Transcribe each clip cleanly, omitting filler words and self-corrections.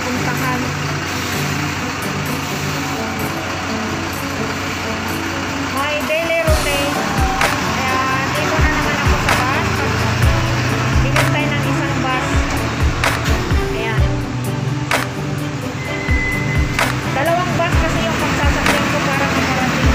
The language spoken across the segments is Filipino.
pupuntahan. My daily routine. Ayan, dito na naman ako sa bus. Hinintay ng isang bus. Ayan. Dalawang bus kasi yung pagsasakyan ko para makarating.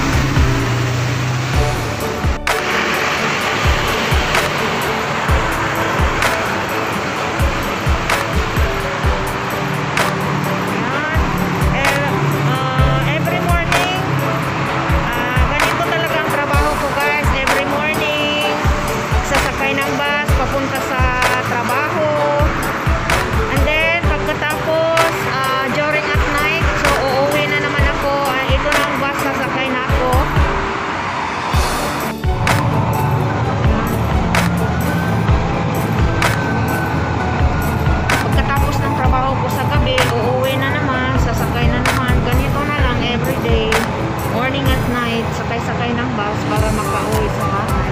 Sakay-sakay ng bus para makauwi sa bahay.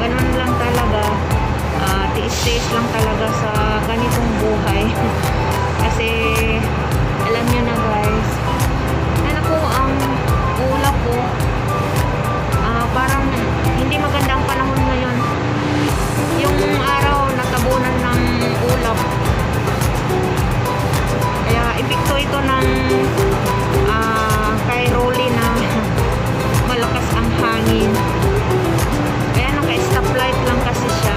Ganun lang talaga. Tiis-tiis lang talaga sa ganitong buhay. Kasi alam nyo na guys, ano ko ang ulap ko. Parang hindi maganda ang panahon ngayon. Yung araw natabunan ng ulap. Kaya epekto ito ng kay Rolly na malakas ang hangin. Kaya naka-stoplight lang kasi siya.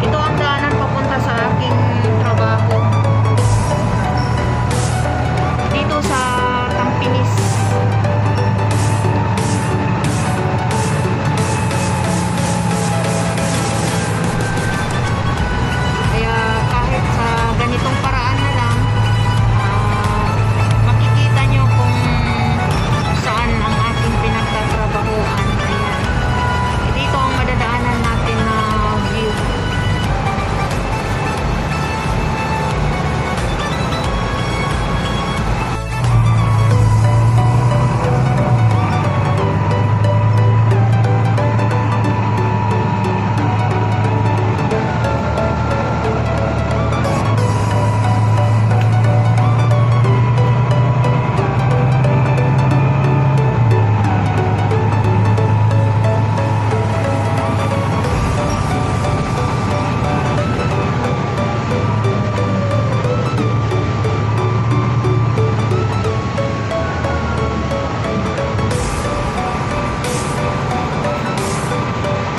Ito ang daanan papunta sa aking trabaho. Dito sa Tampinis. Ganitong paraan na lang, makikita nyo kung saan ang ating pinagtatrabahuan. Ayan. Dito ang madadaanan natin na view.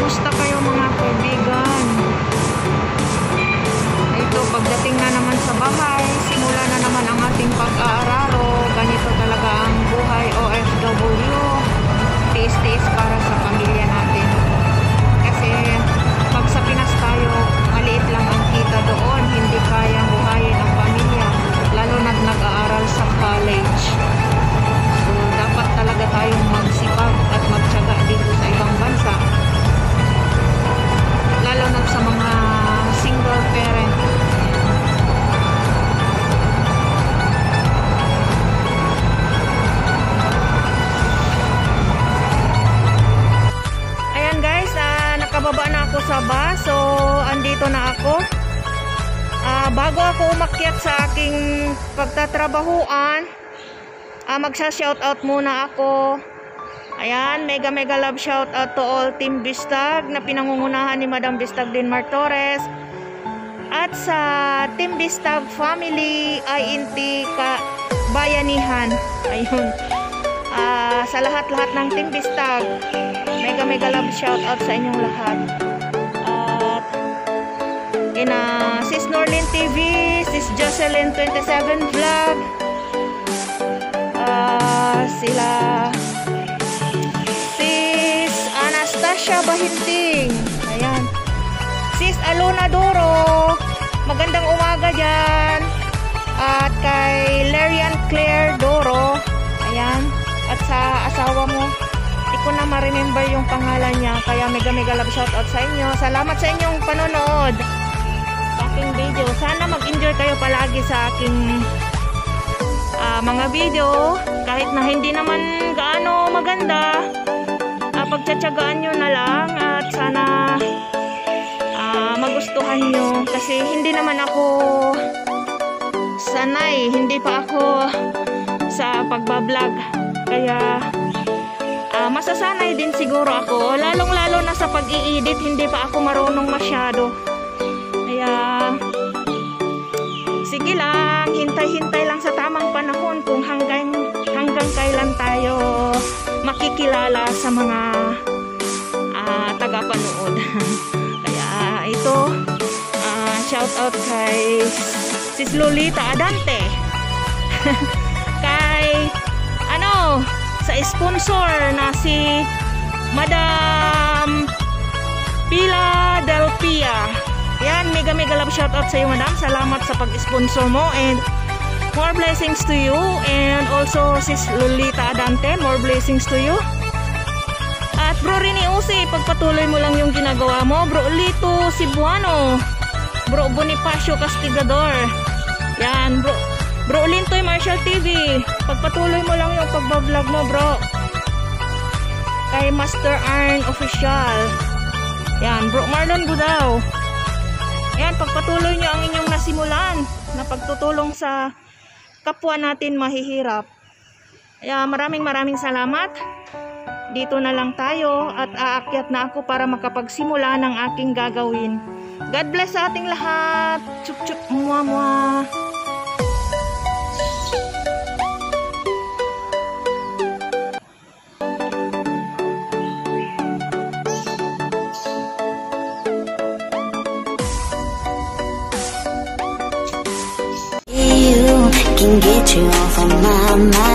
Kumusta kayo mga kaibigan? Ito, pagdating na naman sa bahay, simula na naman ang ating pag-aararo. Ganito talaga ang buhay OFW. Tiis-tiis para sa pamilya natin. Kasi pag sa Pinas tayo, maliit lang ang kita doon. Hindi kayang buhayin ang pamilya. Lalo na nag-aaral sa college. So, dapat talaga tayong magsipag at magtiyaga dito sa ibang bansa. Lalo na sa mga single parent. Ayan guys, nakababa na ako sa bus. So, andito na ako. Bago ako umakyat sa aking pagtatrabahuan, magsa-shoutout muna ako. Ayan, mega love shout out to all Team Bistag na pinangungunahan ni Madam Bistag Dinmar Torres. At sa Team Bistag Family INT Bayanihan. Ayun. Sa lahat-lahat ng Team Bistag, mega love shout out sa inyong lahat. At Sis Norlin TV, Sis Jocelyn 27 Vlog, sila Anastasia Bahinting. Ayan. Sis Alona Doro. Magandang umaga dyan. At kay Lerian Claire Doro. Ayan. At sa asawa mo, hindi ko na ma-remember yung pangalan niya. Kaya mega love shoutout sa inyo. Salamat sa inyong panonood sa aking video. Sana mag-enjoy kayo palagi sa aking mga video, kahit na hindi naman gaano maganda, pagtsatsagaan nyo na lang at sana magustuhan nyo, kasi hindi naman ako sanay, hindi pa ako sa pagbablog, kaya masasanay din siguro ako, lalong lalo na sa pag-i-edit, hindi pa ako marunong masyado, kaya sige lang, hintay-hintay lang sa tamang panahon kung hanggang kailan tayo makikilala sa mga tagapanood. Kaya ito, shout out kay Sis Lolita Adante. Kay sa sponsor na si Madam Pila Del Pia. Yan, mega love shout out sa iyo, madam. Salamat sa pag-sponsor mo and more blessings to you, and also Sis Lolita Adante, more blessings to you. At bro Rini Usi, pagpatuloy mo lang yung ginagawa mo. Bro Lito Cebuano, bro Bonifacio Castigador, yan bro Lintoy Marshall TV, pagpatuloy mo lang yung pagbablog mo, bro. Kay Master Arn Official, yan bro Marlon Gudaw, yan, pagpatuloy nyo ang inyong nasimulan na pagtutulong sa kapwa natin mahihirap. Kaya maraming salamat. Dito na lang tayo at aakyat na ako para makapagsimula ng aking gagawin. God bless sa ating lahat. Chup chup mua mua. Can get you off of my mind.